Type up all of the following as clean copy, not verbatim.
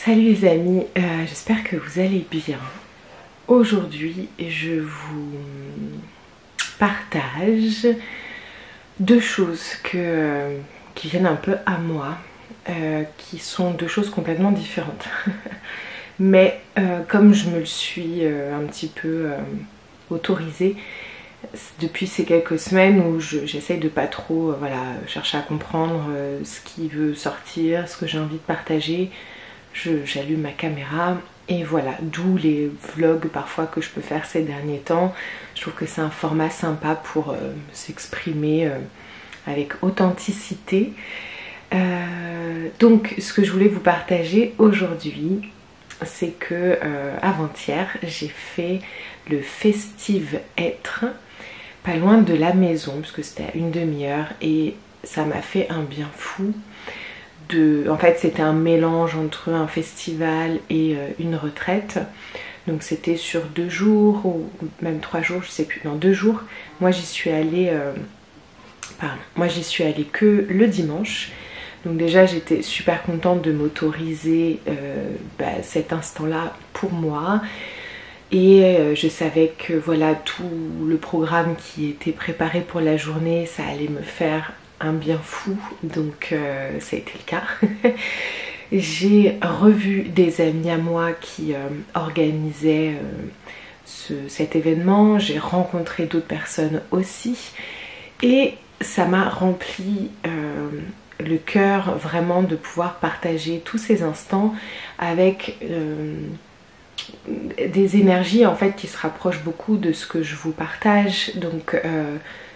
Salut les amis, j'espère que vous allez bien. Aujourd'hui, je vous partage deux choses qui viennent un peu à moi, qui sont deux choses complètement différentes. Mais comme je me le suis un petit peu autorisée depuis ces quelques semaines où j'essaye de pas trop chercher à comprendre ce qui veut sortir, ce que j'ai envie de partager, j'allume ma caméra et voilà, d'où les vlogs parfois que je peux faire ces derniers temps. Je trouve que c'est un format sympa pour s'exprimer avec authenticité. Donc ce que je voulais vous partager aujourd'hui, c'est que avant-hier j'ai fait le Festive Être pas loin de la maison, parce que c'était à une demi-heure, et ça m'a fait un bien fou. En fait, c'était un mélange entre un festival et une retraite. Donc c'était sur 2 jours ou même 3 jours, je sais plus, non 2 jours. Moi j'y suis allée que le dimanche. Donc déjà j'étais super contente de m'autoriser cet instant-là pour moi. Et je savais que voilà, tout le programme qui était préparé pour la journée, ça allait me faire un bien fou, donc ça a été le cas. J'ai revu des amis à moi qui organisaient cet événement, j'ai rencontré d'autres personnes aussi, et ça m'a rempli le cœur vraiment de pouvoir partager tous ces instants avec des énergies en fait qui se rapprochent beaucoup de ce que je vous partage. Donc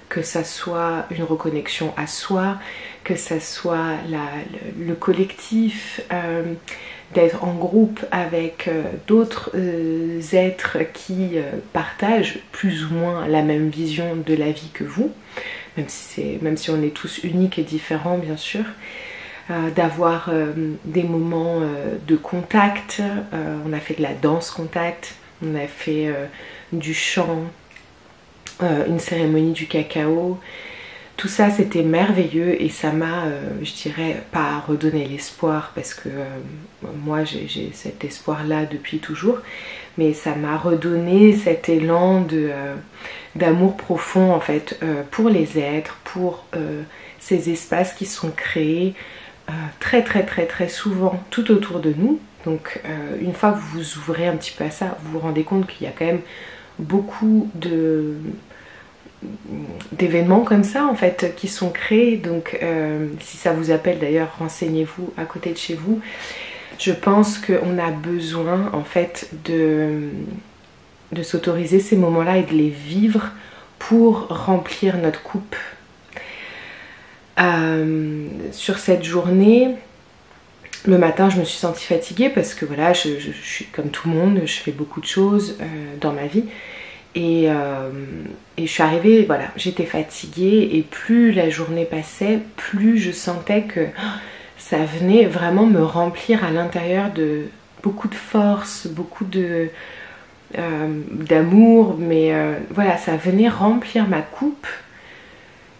que ça soit une reconnexion à soi, que ça soit le collectif, d'être en groupe avec d'autres êtres qui partagent plus ou moins la même vision de la vie que vous, même si on est tous uniques et différents bien sûr. D'avoir des moments de contact, on a fait de la danse contact, on a fait du chant, une cérémonie du cacao. Tout ça c'était merveilleux et ça m'a, je dirais, pas redonné l'espoir parce que moi j'ai cet espoir là depuis toujours, mais ça m'a redonné cet élan d'amour profond en fait pour les êtres, pour ces espaces qui sont créés très souvent tout autour de nous. Donc une fois que vous vous ouvrez un petit peu à ça, vous vous rendez compte qu'il y a quand même beaucoup d'événements comme ça en fait qui sont créés. Donc si ça vous appelle d'ailleurs, renseignez-vous à côté de chez vous. Je pense qu'on a besoin en fait de s'autoriser ces moments-là et de les vivre pour remplir notre coupe. Sur cette journée, le matin je me suis sentie fatiguée parce que voilà, je suis comme tout le monde, je fais beaucoup de choses dans ma vie et je suis arrivée, voilà, j'étais fatiguée et plus la journée passait, plus je sentais que ça venait vraiment me remplir à l'intérieur de beaucoup de force, beaucoup d'amour, mais voilà, ça venait remplir ma coupe.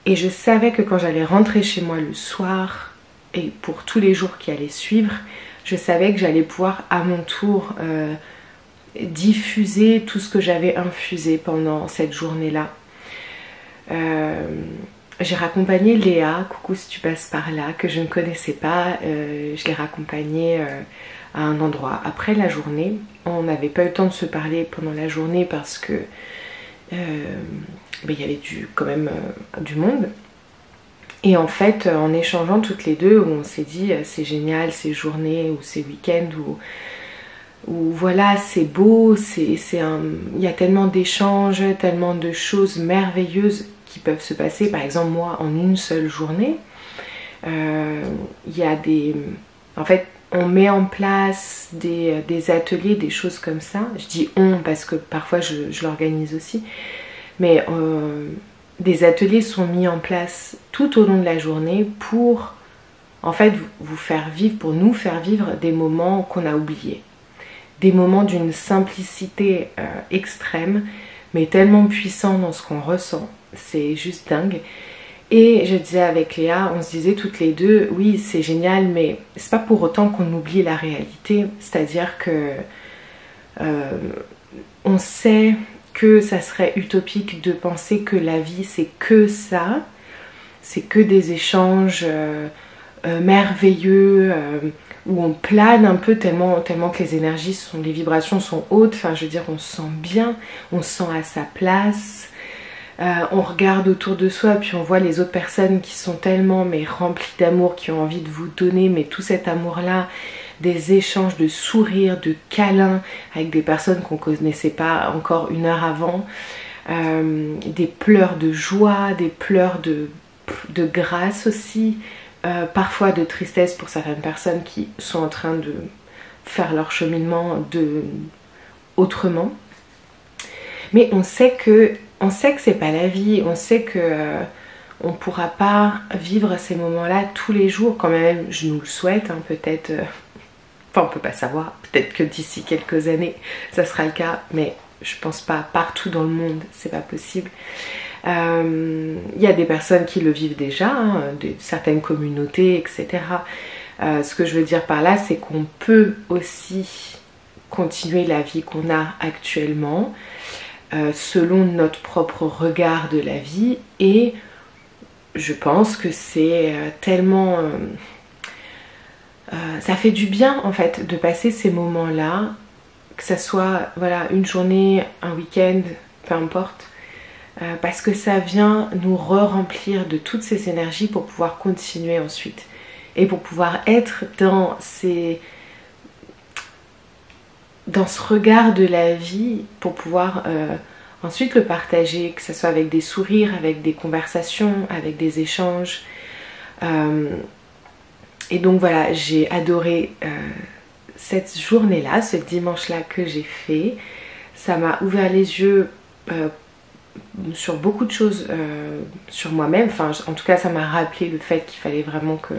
Et je savais que quand j'allais rentrer chez moi le soir, et pour tous les jours qui allaient suivre, je savais que j'allais pouvoir à mon tour diffuser tout ce que j'avais infusé pendant cette journée-là. J'ai raccompagné Léa, coucou si tu passes par là, que je ne connaissais pas. Je l'ai raccompagnée à un endroit après la journée. On n'avait pas eu le temps de se parler pendant la journée parce que il y avait quand même du monde. Et en fait, en échangeant toutes les deux, on s'est dit c'est génial ces journées ou ces week-ends où voilà, c'est beau, il y a tellement d'échanges, tellement de choses merveilleuses qui peuvent se passer. Par exemple, moi, en une seule journée, il y a en fait, on met en place des ateliers, des choses comme ça. Je dis on parce que parfois je l'organise aussi. Mais des ateliers sont mis en place tout au long de la journée pour en fait vous faire vivre, pour nous faire vivre des moments qu'on a oubliés. Des moments d'une simplicité extrême, mais tellement puissant dans ce qu'on ressent. C'est juste dingue. Et je disais avec Léa, on se disait toutes les deux, oui c'est génial, mais c'est pas pour autant qu'on oublie la réalité. C'est-à-dire que on sait que ça serait utopique de penser que la vie c'est que ça, c'est que des échanges merveilleux, où on plane un peu tellement que les énergies les vibrations sont hautes. Enfin je veux dire, on se sent bien, on se sent à sa place. On regarde autour de soi puis on voit les autres personnes qui sont tellement remplies d'amour, qui ont envie de vous donner tout cet amour là, des échanges de sourires, de câlins avec des personnes qu'on ne connaissait pas encore une heure avant, des pleurs de joie, des pleurs de grâce aussi, parfois de tristesse pour certaines personnes qui sont en train de faire leur cheminement autrement. Mais on sait que c'est pas la vie, on sait que on pourra pas vivre ces moments-là tous les jours, quand même je nous le souhaite, hein, peut-être, enfin on peut pas savoir, peut-être que d'ici quelques années ça sera le cas, mais je pense pas partout dans le monde, c'est pas possible. Il y a des personnes qui le vivent déjà, hein, certaines communautés, etc. Ce que je veux dire par là, c'est qu'on peut aussi continuer la vie qu'on a actuellement, selon notre propre regard de la vie, et je pense que c'est tellement... ça fait du bien en fait de passer ces moments-là, que ça soit voilà, une journée, un week-end, peu importe, parce que ça vient nous re-remplir de toutes ces énergies pour pouvoir continuer ensuite, et pour pouvoir être dans ce regard de la vie, pour pouvoir ensuite le partager, que ce soit avec des sourires, avec des conversations, avec des échanges. Et donc voilà, j'ai adoré cette journée-là, ce dimanche-là que j'ai fait. Ça m'a ouvert les yeux sur beaucoup de choses sur moi-même. Enfin, en tout cas, ça m'a rappelé le fait qu'il fallait vraiment que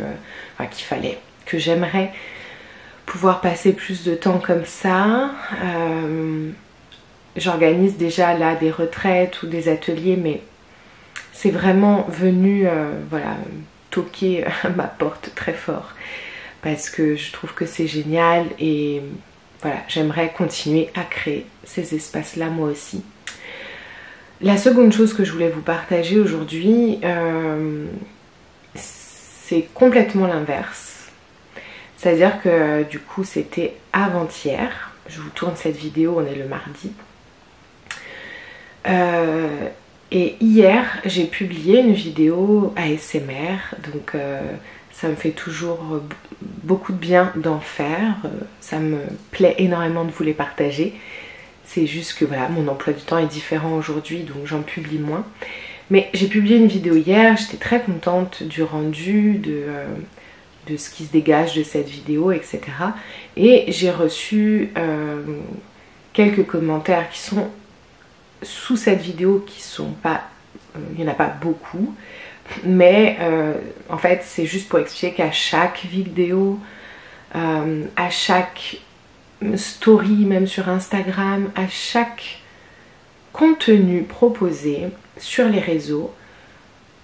j'aimerais pouvoir passer plus de temps comme ça. J'organise déjà là des retraites ou des ateliers, mais c'est vraiment venu voilà, toquer à ma porte très fort, parce que je trouve que c'est génial, et voilà, j'aimerais continuer à créer ces espaces-là moi aussi. La seconde chose que je voulais vous partager aujourd'hui, c'est complètement l'inverse. C'est-à-dire que du coup c'était avant-hier, je vous tourne cette vidéo, on est le mardi. Et hier j'ai publié une vidéo ASMR, donc ça me fait toujours beaucoup de bien d'en faire, ça me plaît énormément de vous les partager. C'est juste que voilà, mon emploi du temps est différent aujourd'hui, donc j'en publie moins. Mais j'ai publié une vidéo hier, j'étais très contente du rendu, de ce qui se dégage de cette vidéo, etc. Et j'ai reçu quelques commentaires qui sont sous cette vidéo, qui sont pas... il n'y en a pas beaucoup, mais en fait c'est juste pour expliquer qu'à chaque vidéo, à chaque story, même sur Instagram, à chaque contenu proposé sur les réseaux,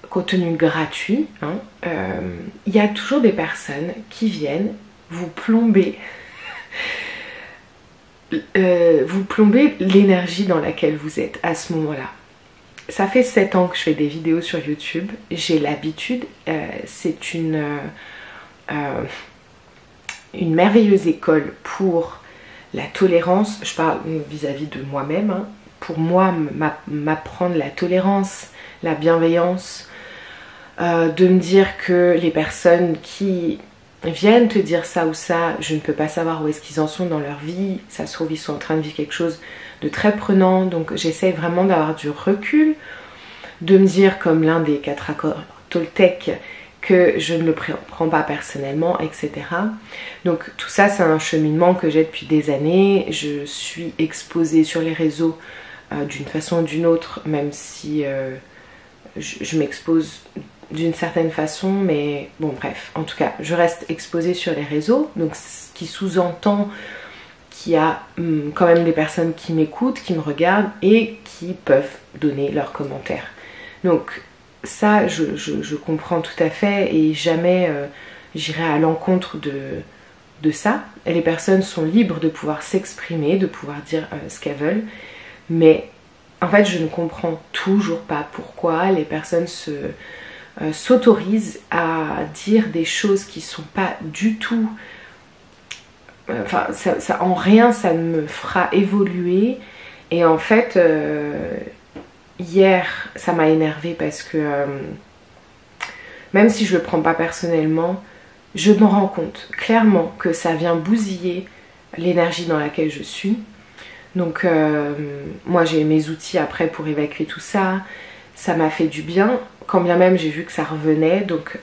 contenu gratuit, hein, il y a toujours des personnes qui viennent vous plomber l'énergie dans laquelle vous êtes à ce moment-là. Ça fait 7 ans que je fais des vidéos sur YouTube, j'ai l'habitude, c'est une merveilleuse école pour la tolérance. Je parle vis-à-vis de moi-même, hein. Pour moi, m'apprendre la tolérance, la bienveillance, de me dire que les personnes qui viennent te dire ça ou ça, je ne peux pas savoir où est-ce qu'ils en sont dans leur vie, ça se trouve ils sont en train de vivre quelque chose de très prenant, donc j'essaie vraiment d'avoir du recul, de me dire comme l'un des 4 accords Toltec, que je ne le prends pas personnellement, etc. Donc tout ça c'est un cheminement que j'ai depuis des années. Je suis exposée sur les réseaux d'une façon ou d'une autre, même si je m'expose d'une certaine façon, mais bon bref, en tout cas je reste exposée sur les réseaux, donc ce qui sous-entend qu'il y a quand même des personnes qui m'écoutent, qui me regardent et qui peuvent donner leurs commentaires. Donc ça, je comprends tout à fait et jamais j'irai à l'encontre de ça. Et les personnes sont libres de pouvoir s'exprimer, de pouvoir dire ce qu'elles veulent. Mais en fait, je ne comprends toujours pas pourquoi les personnes s'autorisent à dire des choses qui sont pas du tout... Enfin, en rien, ça me fera évoluer. Et en fait, hier, ça m'a énervée parce que même si je le prends pas personnellement, je me rends compte clairement que ça vient bousiller l'énergie dans laquelle je suis. Donc moi j'ai mes outils après pour évacuer tout ça. Ça m'a fait du bien, quand bien même j'ai vu que ça revenait. Donc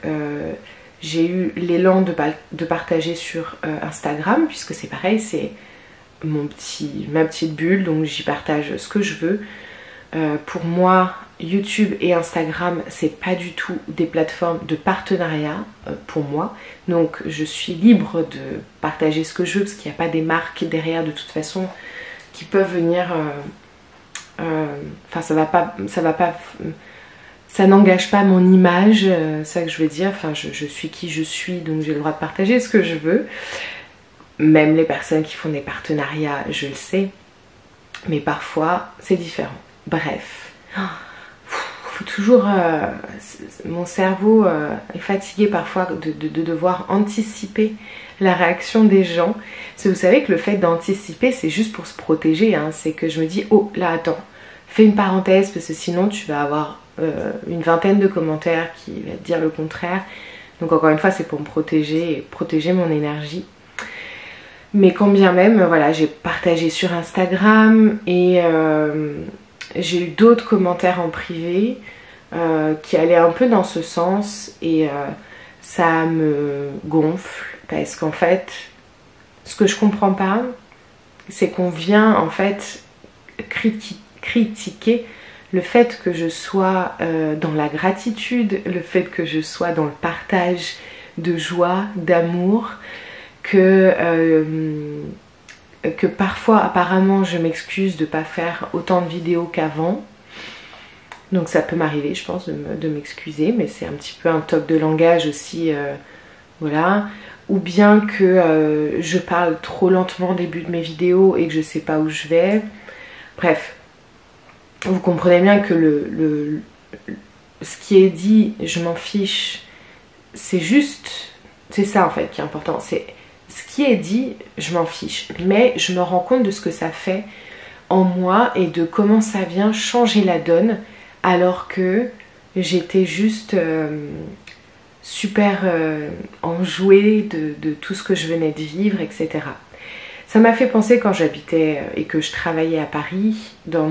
j'ai eu l'élan de partager sur Instagram, puisque c'est pareil, c'est ma petite bulle, donc j'y partage ce que je veux. Pour moi, YouTube et Instagram, c'est pas du tout des plateformes de partenariat pour moi. Donc je suis libre de partager ce que je veux, parce qu'il n'y a pas des marques derrière de toute façon qui peuvent venir... Enfin, ça n'engage pas mon image, c'est ça que je veux dire. Enfin, je suis qui je suis, donc j'ai le droit de partager ce que je veux. Même les personnes qui font des partenariats, je le sais. Mais parfois, c'est différent. Bref. Faut toujours... mon cerveau est fatigué parfois de devoir anticiper la réaction des gens. Parce que vous savez que le fait d'anticiper, c'est juste pour se protéger. Hein. C'est que je me dis, oh là attends, fais une parenthèse parce que sinon tu vas avoir une vingtaine de commentaires qui vont te dire le contraire. Donc encore une fois, c'est pour me protéger et protéger mon énergie. Mais quand bien même, voilà, j'ai partagé sur Instagram et j'ai eu d'autres commentaires en privé qui allaient un peu dans ce sens et ça me gonfle parce qu'en fait, ce que je comprends pas, c'est qu'on vient en fait critiquer le fait que je sois dans la gratitude, le fait que je sois dans le partage de joie, d'amour, que parfois apparemment je m'excuse de ne pas faire autant de vidéos qu'avant. Donc ça peut m'arriver, je pense, de m'excuser, mais c'est un petit peu un toc de langage aussi, voilà. Ou bien que je parle trop lentement au début de mes vidéos et que je sais pas où je vais. Bref, vous comprenez bien que ce qui est dit, je m'en fiche. C'est juste, c'est ça en fait qui est important. C'est ce qui est dit, je m'en fiche. Mais je me rends compte de ce que ça fait en moi et de comment ça vient changer la donne alors que j'étais juste super enjouée de tout ce que je venais de vivre, etc. Ça m'a fait penser quand j'habitais et que je travaillais à Paris, dans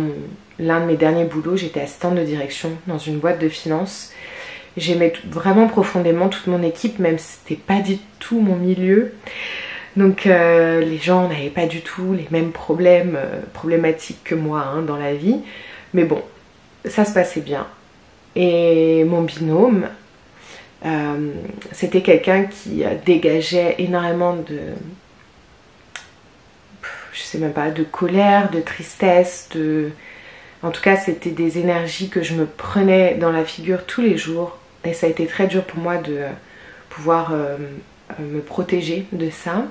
l'un de mes derniers boulots, j'étais assistante de direction dans une boîte de finance. J'aimais vraiment profondément toute mon équipe, même si c'était pas du tout mon milieu. Donc les gens n'avaient pas du tout les mêmes problématiques que moi hein, dans la vie. Mais bon, ça se passait bien. Et mon binôme, c'était quelqu'un qui dégageait énormément je sais même pas, de colère, de tristesse, en tout cas c'était des énergies que je me prenais dans la figure tous les jours et ça a été très dur pour moi de pouvoir me protéger de ça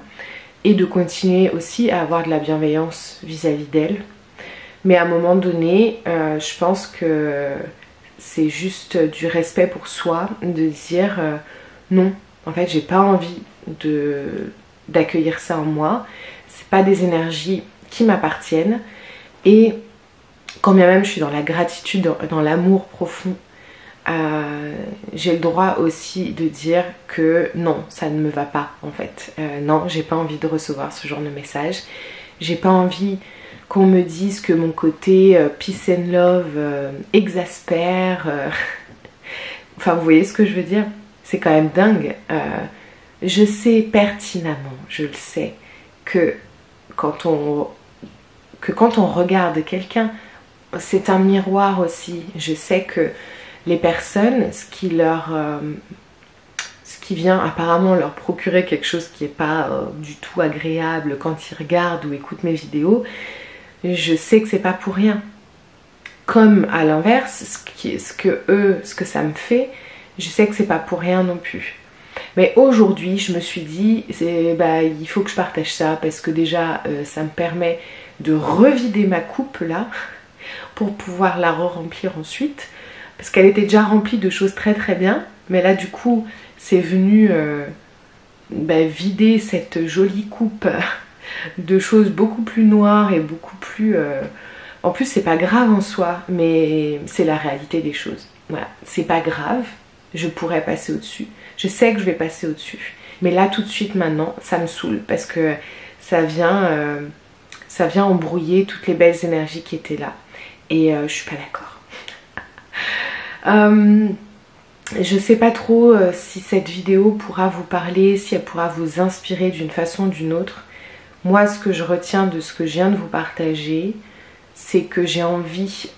et de continuer aussi à avoir de la bienveillance vis-à-vis d'elle. Mais à un moment donné, je pense que c'est juste du respect pour soi de dire non, en fait j'ai pas envie d'accueillir ça en moi, c'est pas des énergies qui m'appartiennent et quand bien même je suis dans la gratitude, dans l'amour profond, j'ai le droit aussi de dire que non, ça ne me va pas en fait. Non, j'ai pas envie de recevoir ce genre de message. J'ai pas envie qu'on me dise que mon côté peace and love exaspère. Enfin, vous voyez ce que je veux dire? C'est quand même dingue. Je sais pertinemment, je le sais, que quand on regarde quelqu'un, c'est un miroir aussi. Je sais que les personnes, ce qui vient apparemment leur procurer quelque chose qui n'est pas du tout agréable quand ils regardent ou écoutent mes vidéos, je sais que c'est pas pour rien. Comme à l'inverse, ce que ça me fait, je sais que c'est pas pour rien non plus. Mais aujourd'hui, je me suis dit, il faut que je partage ça parce que déjà, ça me permet de revider ma coupe là pour pouvoir la re-remplir ensuite. Parce qu'elle était déjà remplie de choses très très bien. Mais là, du coup, c'est venu vider cette jolie coupe de choses beaucoup plus noires et beaucoup plus... En plus, c'est pas grave en soi, mais c'est la réalité des choses. Voilà, c'est pas grave, je pourrais passer au-dessus. Je sais que je vais passer au-dessus. Mais là, tout de suite, maintenant, ça me saoule parce que ça vient embrouiller toutes les belles énergies qui étaient là. Et je suis pas d'accord. Je sais pas trop si cette vidéo pourra vous parler, si elle pourra vous inspirer d'une façon ou d'une autre. Moi, ce que je retiens de ce que je viens de vous partager, c'est que j'ai envie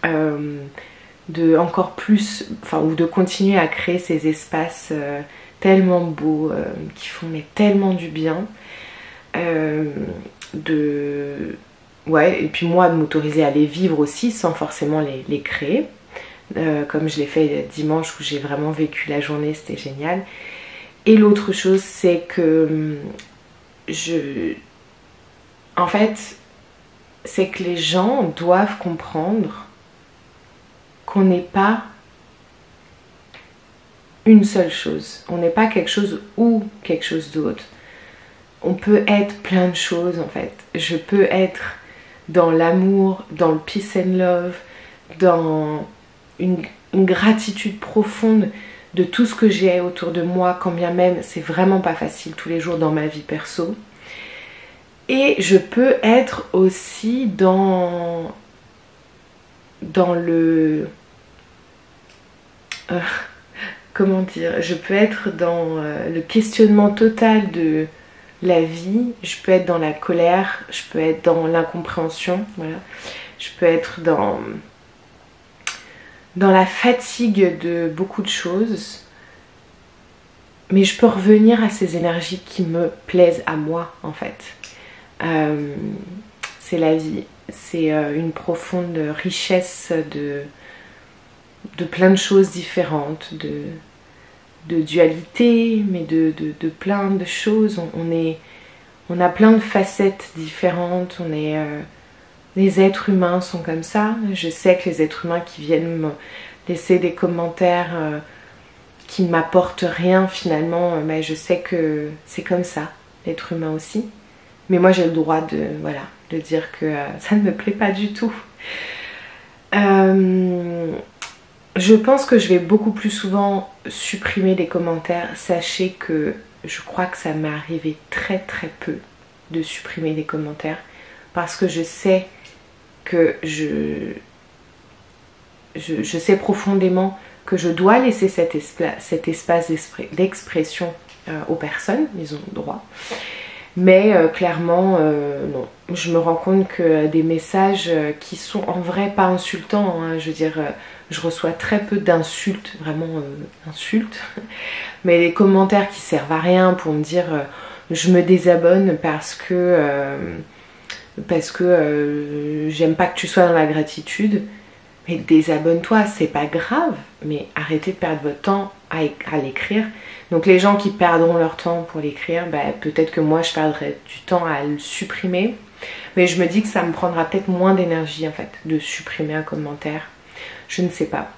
de encore plus, ou de continuer à créer ces espaces tellement beaux, qui font tellement du bien. Et puis moi de m'autoriser à les vivre aussi sans forcément les créer. Comme je l'ai fait dimanche où j'ai vraiment vécu la journée, c'était génial. Et l'autre chose, c'est que en fait, c'est que les gens doivent comprendre qu'on n'est pas une seule chose. On n'est pas quelque chose ou quelque chose d'autre. On peut être plein de choses en fait. Je peux être dans l'amour, dans le peace and love, dans une gratitude profonde de tout ce que j'ai autour de moi, quand bien même c'est vraiment pas facile tous les jours dans ma vie perso. Et je peux être aussi dans le... comment dire? Je peux être dans le questionnement total de la vie. Je peux être dans la colère, je peux être dans l'incompréhension, voilà. Je peux être dans la fatigue de beaucoup de choses. Mais je peux revenir à ces énergies qui me plaisent à moi, en fait. C'est la vie, c'est une profonde richesse de plein de choses différentes, de dualité, mais de plein de choses. On a plein de facettes différentes, les êtres humains sont comme ça. Je sais que les êtres humains qui viennent me laisser des commentaires qui ne m'apportent rien finalement, mais je sais que c'est comme ça, l'être humain aussi. Mais moi j'ai le droit de dire que ça ne me plaît pas du tout. Je pense que je vais beaucoup plus souvent supprimer les commentaires. Sachez que je crois que ça m'est arrivé très très peu de supprimer les commentaires. Parce que je sais que je sais profondément que je dois laisser cet espace d'expression aux personnes. Ils ont le droit. Mais clairement, non. Je me rends compte que des messages qui sont en vrai pas insultants, hein, je veux dire, je reçois très peu d'insultes, vraiment insultes, mais les commentaires qui servent à rien pour me dire je me désabonne parce que j'aime pas que tu sois dans la gratitude. Mais désabonne-toi, c'est pas grave, mais arrêtez de perdre votre temps à l'écrire. Donc les gens qui perdront leur temps pour l'écrire, peut-être que moi je perdrai du temps à le supprimer. Mais je me dis que ça me prendra peut-être moins d'énergie en fait de supprimer un commentaire. Je ne sais pas.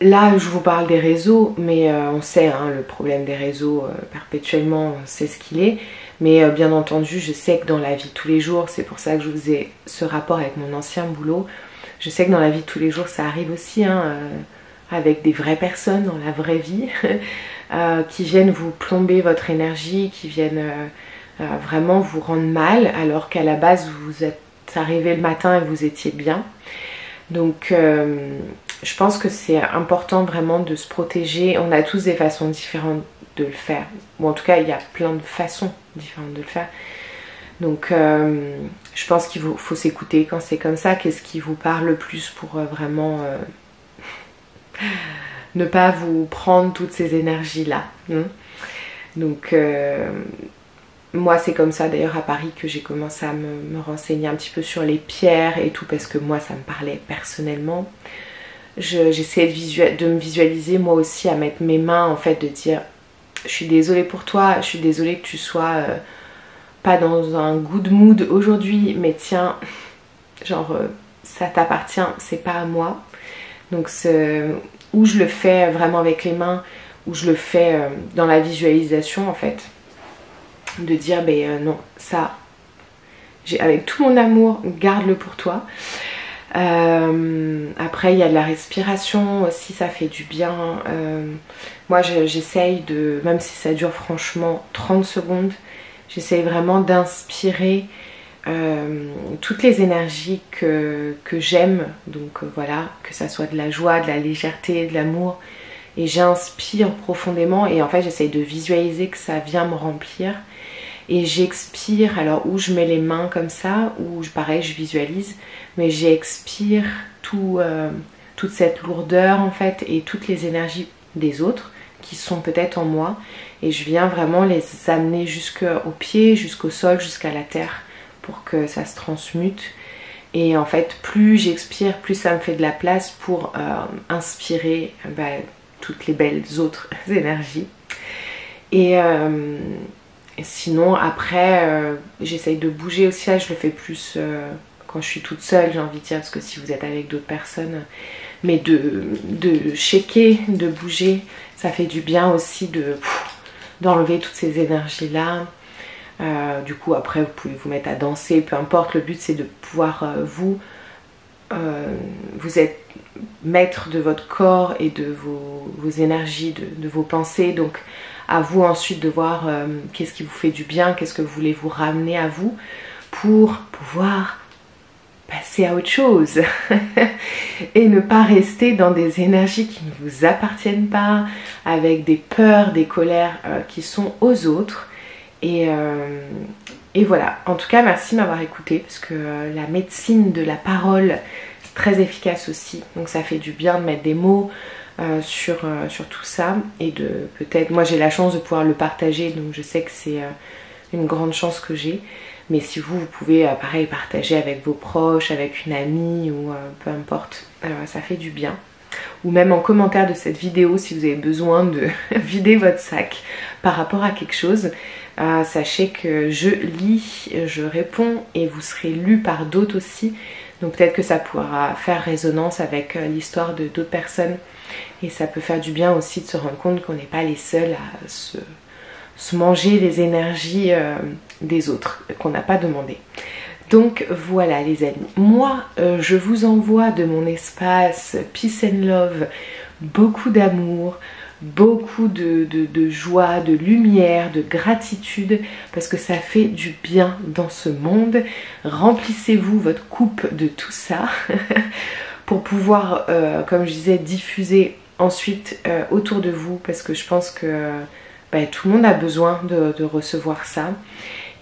Là je vous parle des réseaux, mais on sait hein, le problème des réseaux perpétuellement, c'est ce qu'il est. Mais bien entendu je sais que dans la vie de tous les jours, c'est pour ça que je vous ai ce rapport avec mon ancien boulot. Je sais que dans la vie de tous les jours ça arrive aussi hein, avec des vraies personnes dans la vraie vie qui viennent vous plomber votre énergie, qui viennent vraiment vous rendre mal alors qu'à la base vous êtes arrivé le matin et vous étiez bien. Donc je pense que c'est important vraiment de se protéger. On a tous des façons différentes de le faire. Ou en tout cas il y a plein de façons différentes de le faire. Donc je pense qu'il faut s'écouter quand c'est comme ça. Qu'est-ce qui vous parle le plus pour vraiment ne pas vous prendre toutes ces énergies là. Donc moi c'est comme ça d'ailleurs à Paris que j'ai commencé à me renseigner un petit peu sur les pierres et tout, parce que moi ça me parlait personnellement. J'essayais de me visualiser moi aussi, à mettre mes mains en fait, de dire je suis désolée pour toi, je suis désolée que tu sois pas dans un good mood aujourd'hui, mais tiens, genre ça t'appartient, c'est pas à moi. Donc où je le fais vraiment avec les mains, où je le fais dans la visualisation en fait, de dire non, ça avec tout mon amour, garde-le pour toi. Après il y a de la respiration aussi, ça fait du bien. Moi j'essaye de, même si ça dure franchement 30 secondes, j'essaye vraiment d'inspirer toutes les énergies que j'aime, donc voilà, que ça soit de la joie, de la légèreté, de l'amour, et j'inspire profondément, et en fait j'essaye de visualiser que ça vient me remplir, et j'expire, alors où je mets les mains comme ça, ou pareil je visualise, mais j'expire toute cette lourdeur en fait, et toutes les énergies des autres qui sont peut-être en moi, et je viens vraiment les amener jusqu'au pied, jusqu'au sol, jusqu'à la terre, pour que ça se transmute. Et en fait plus j'expire, plus ça me fait de la place pour inspirer toutes les belles autres énergies. Et sinon après j'essaye de bouger aussi, là je le fais plus quand je suis toute seule, j'ai envie de dire, parce que si vous êtes avec d'autres personnes, mais de shaker, de bouger, ça fait du bien aussi d'enlever toutes ces énergies là. Du coup après vous pouvez vous mettre à danser, peu importe, le but c'est de pouvoir vous êtes maître de votre corps et de vos énergies, de vos pensées, donc à vous ensuite de voir qu'est-ce qui vous fait du bien, qu'est-ce que vous voulez vous ramener à vous pour pouvoir passer à autre chose et ne pas rester dans des énergies qui ne vous appartiennent pas, avec des peurs, des colères qui sont aux autres. Et voilà, en tout cas merci de m'avoir écouté, parce que la médecine de la parole c'est très efficace aussi, donc ça fait du bien de mettre des mots sur tout ça, et de peut-être, moi j'ai la chance de pouvoir le partager, donc je sais que c'est une grande chance que j'ai, mais si vous pouvez pareil partager avec vos proches, avec une amie ou peu importe, ça fait du bien. Ou même en commentaire de cette vidéo si vous avez besoin de vider votre sac par rapport à quelque chose. Sachez que je lis, je réponds, et vous serez lu par d'autres aussi. Donc peut-être que ça pourra faire résonance avec l'histoire de d'autres personnes. Et ça peut faire du bien aussi de se rendre compte qu'on n'est pas les seuls à se manger les énergies des autres, qu'on n'a pas demandé. Donc voilà les amis, moi je vous envoie de mon espace Peace and Love beaucoup d'amour, beaucoup de joie, de lumière, de gratitude, parce que ça fait du bien dans ce monde. Remplissez-vous votre coupe de tout ça pour pouvoir, comme je disais, diffuser ensuite autour de vous, parce que je pense que tout le monde a besoin de recevoir ça.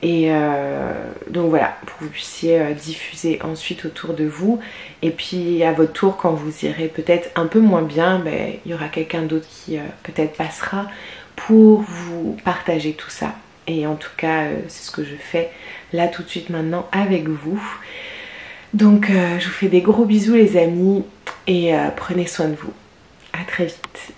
Et donc voilà, pour que vous puissiez diffuser ensuite autour de vous, et puis à votre tour, quand vous irez peut-être un peu moins bien, il y aura quelqu'un d'autre qui peut-être passera pour vous partager tout ça. Et en tout cas c'est ce que je fais là tout de suite maintenant avec vous. Donc je vous fais des gros bisous les amis, et prenez soin de vous. À très vite.